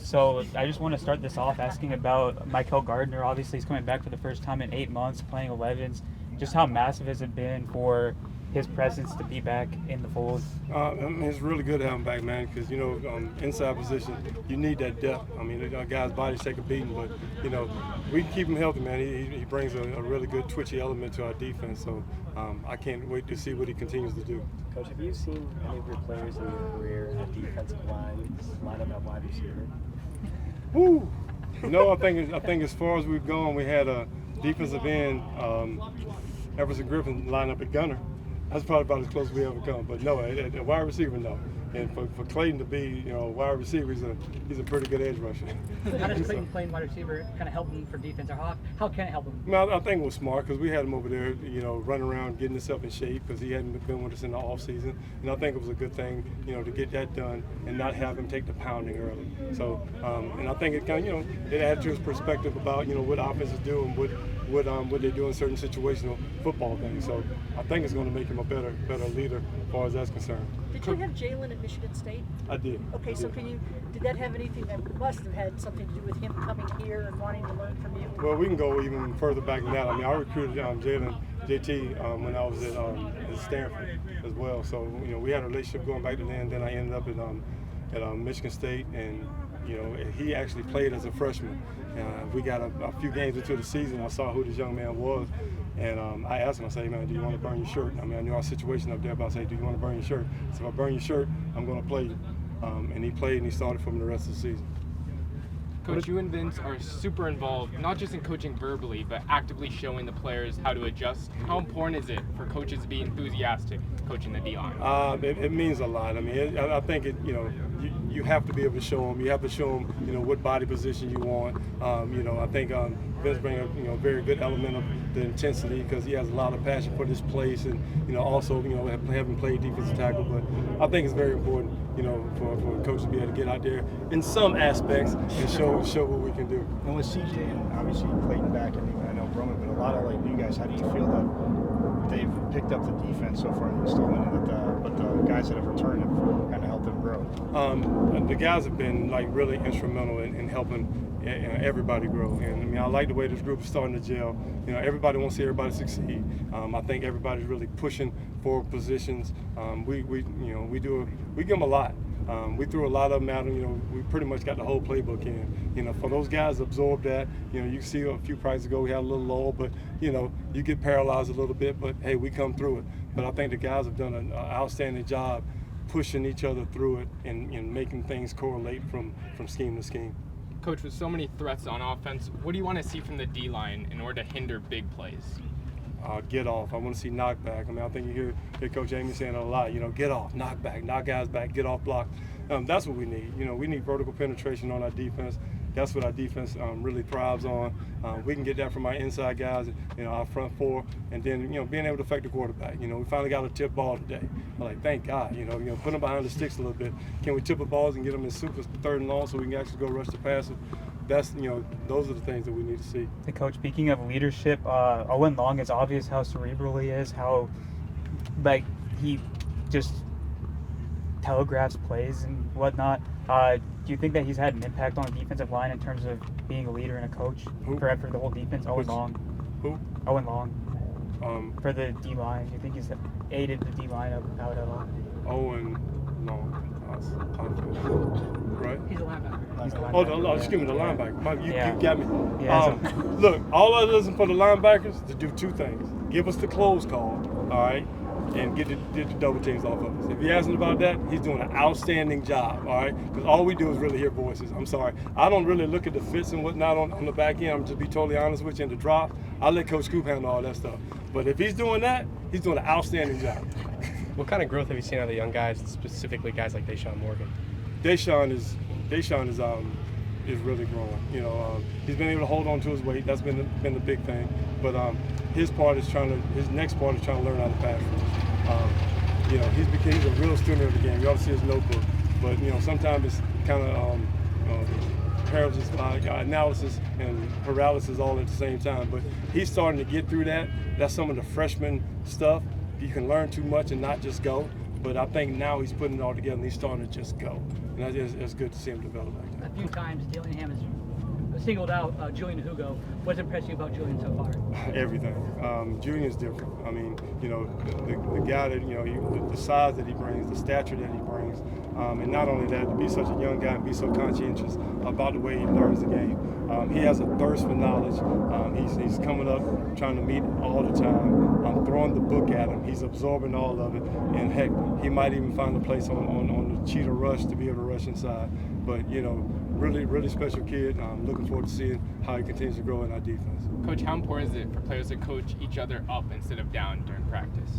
So I just want to start this off asking about Mikel Gardner. Obviously, he's coming back for the first time in 8 months, playing 11s. Just how massive has it been for his presence to be back in the fold? I mean, it's really good to have him back, man, because, inside position, you need that depth. I mean, the guy's bodies take a beating, but, we keep him healthy, man. He brings a really good twitchy element to our defense, so I can't wait to see what he continues to do. Coach, have you seen any of your players in your career at defensive line up at wide receiver? Woo! No, I think as far as we've gone, we had a defensive end, Everson Griffin, line up at gunner. That's probably about as close as we ever come. But no, a wide receiver, no. And for Clayton to be, wide receiver, he's a pretty good edge rusher. How does Clayton playing wide receiver kind of help him for defense, or how can it help him? No, I think it was smart because we had him over there, running around, getting himself in shape because he hadn't been with us in the off season. And I think it was a good thing, to get that done and not have him take the pounding early. So, and I think it kind of, it added to his perspective about, what offenses do and what they do in certain situational football things. So I think it's going to make him a better leader as far as that's concerned. Did you have Jaylen at Michigan State? I did. Okay, so did that have anything, that must have had something to do with him coming here and wanting to learn from you? Well, we can go even further back than that. I mean, I recruited Jaylen, JT, when I was at Stanford as well. So, we had a relationship going back to then I ended up at Michigan State, and he actually played as a freshman. We got a few games into the season. I saw who this young man was, and I asked him, I said, hey, man, do you want to burn your shirt? I mean, I knew our situation up there, but I said, do you want to burn your shirt? So if I burn your shirt, I'm going to play you. And he played, and he started for me the rest of the season. Coach, you and Vince are super involved, not just in coaching verbally, but actively showing the players how to adjust. How important is it for coaches to be enthusiastic coaching the D-line? It means a lot. I mean, I think you have to be able to show them. You have to show them, what body position you want. I think Vince brings a very good element of the intensity because he has a lot of passion for this place, and also having played defensive tackle. But I think it's very important, for a coach to be able to get out there in some aspects and show what we can do. And with CJ and obviously Clayton back, and I know Roman, but a lot of new guys, how do you feel that they've picked up the defense so far in the installment, and but the guys that have returned have kind of helped them grow? The guys have been really instrumental in helping everybody grow, and I mean, I like the way this group is starting to gel. Everybody wants to see everybody succeed. I think everybody's really pushing for positions. We give them a lot. We threw a lot of them out, and we pretty much got the whole playbook in. For those guys to absorb that, you see a few practices ago we had a little lull, but you get paralyzed a little bit, but hey, we come through it. But I think the guys have done an outstanding job pushing each other through it and making things correlate from scheme to scheme. Coach, with so many threats on offense, what do you want to see from the D-line in order to hinder big plays? Get off. I want to see knockback. I mean, I think you hear Coach Amy saying it a lot. Get off, knock back, knock guys back, get off block. That's what we need. We need vertical penetration on our defense. That's what our defense really thrives on. We can get that from our inside guys, our front four, and then being able to affect the quarterback. We finally got a tip ball today. I'm like, thank God. Put them behind the sticks a little bit. Can we tip the balls and get them in super third and long so we can actually go rush the passer? That's those are the things that we need to see. Hey, Coach, speaking of leadership, Owen Long, it's obvious how cerebral he is, how he just telegraphs plays and whatnot. Do you think that he's had an impact on the defensive line in terms of being a leader and a coach for the whole defense? Owen Long. Who? Owen Long. For the D line, do you think he's aided the D line out at all? Owen Long. Right? He's a linebacker. Oh, excuse me, the linebacker. You got me. Yeah, look, all I listen for the linebackers to do two things: give us the close call, all right, and get the double teams off of us. If you're asking about that, he's doing an outstanding job, all right? Because all we do is really hear voices. I'm sorry, I don't really look at the fits and whatnot on the back end. I'm just be totally honest with you. And the drop, I let Coach Scoop handle all that stuff. But if he's doing that, he's doing an outstanding job. What kind of growth have you seen out of the young guys, specifically guys like Deshawn Morgan? Deshawn is really growing. He's been able to hold on to his weight. That's been the big thing. But his next part is trying to learn how to pass rush. He's a real student of the game. You ought to see his notebook. But sometimes it's kind of analysis and paralysis all at the same time. But he's starting to get through that. That's some of the freshman stuff. You can learn too much and not just go. But I think now he's putting it all together and he's starting to just go. and it's good to see him develop like that. A few times Dillingham has singled out Julian Hugo. What's impressed you about Julian so far? Everything. Julian's different. I mean, you know, the guy that, you know, the size that he brings, the stature that he brings, and not only that, to be such a young guy and be so conscientious about the way he learns the game. He has a thirst for knowledge. He's coming up, trying to meet all the time. I'm throwing the book at him. He's absorbing all of it. And heck, he might even find a place on the cheetah rush to be able to rush inside. But, you know, really special kid. I'm looking forward to seeing how he continues to grow in our defense. Coach, how important is it for players to coach each other up instead of down during practice?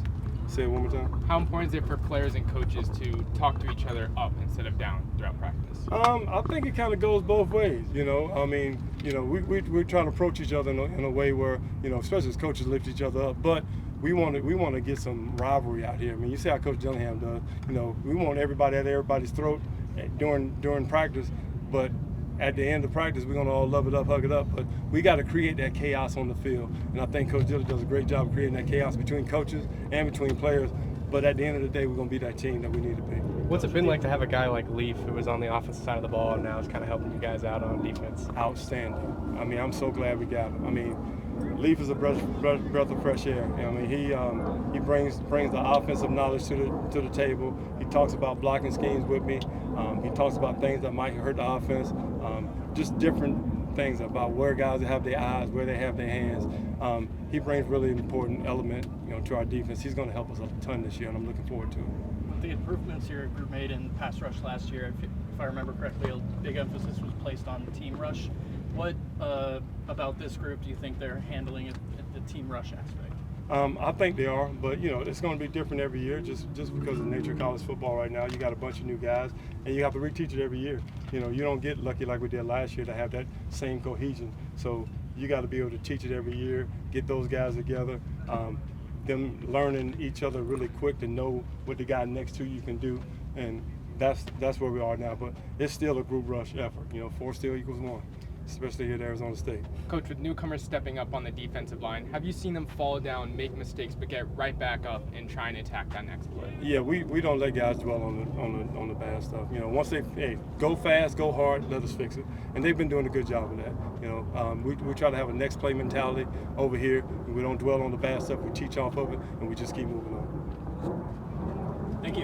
Say it one more time. How important is it for players and coaches to talk to each other up instead of down throughout practice? I think it kind of goes both ways. You know, I mean, you know, we're trying to approach each other in a way where, you know, especially as coaches, lift each other up. But we want to get some rivalry out here. I mean, you see how Coach Dillingham does. You know, we want everybody at everybody's throat during practice, but at the end of practice, we're going to all love it up, hug it up. But we got to create that chaos on the field. And I think Coach Dillon does a great job of creating that chaos between coaches and between players. But at the end of the day, we're going to be that team that we need to be. What's it been like to have a guy like Leaf, who was on the offensive side of the ball and now is kind of helping you guys out on defense? Outstanding. I mean, I'm so glad we got him. I mean, Leaf is a breath of fresh air. I mean, he brings the offensive knowledge to the table. He talks about blocking schemes with me. He talks about things that might hurt the offense. Just different things about where guys have their eyes, where they have their hands. He brings really important element, you know, to our defense. He's going to help us a ton this year, and I'm looking forward to it. With the improvements your group made in pass rush last year, if I remember correctly, a big emphasis was placed on the team rush. What about this group do you think they're handling at the team rush aspect? I think they are, but you know, it's going to be different every year just because of the nature of college football right now. You got a bunch of new guys, and you have to reteach it every year. You know, you don't get lucky like we did last year to have that same cohesion. So you got to be able to teach it every year, get those guys together, them learning each other really quick to know what the guy next to you can do, and that's where we are now. But it's still a group rush effort. You know, 4 still equals 1. Especially here at Arizona State. Coach, with newcomers stepping up on the defensive line, have you seen them fall down, make mistakes, but get right back up and try and attack that next play? Yeah, we don't let guys dwell on the bad stuff. You know, once they go fast, go hard, let us fix it, and they've been doing a good job of that. You know, we try to have a next play mentality over here. We don't dwell on the bad stuff. We teach off of it, and we just keep moving on. Thank you.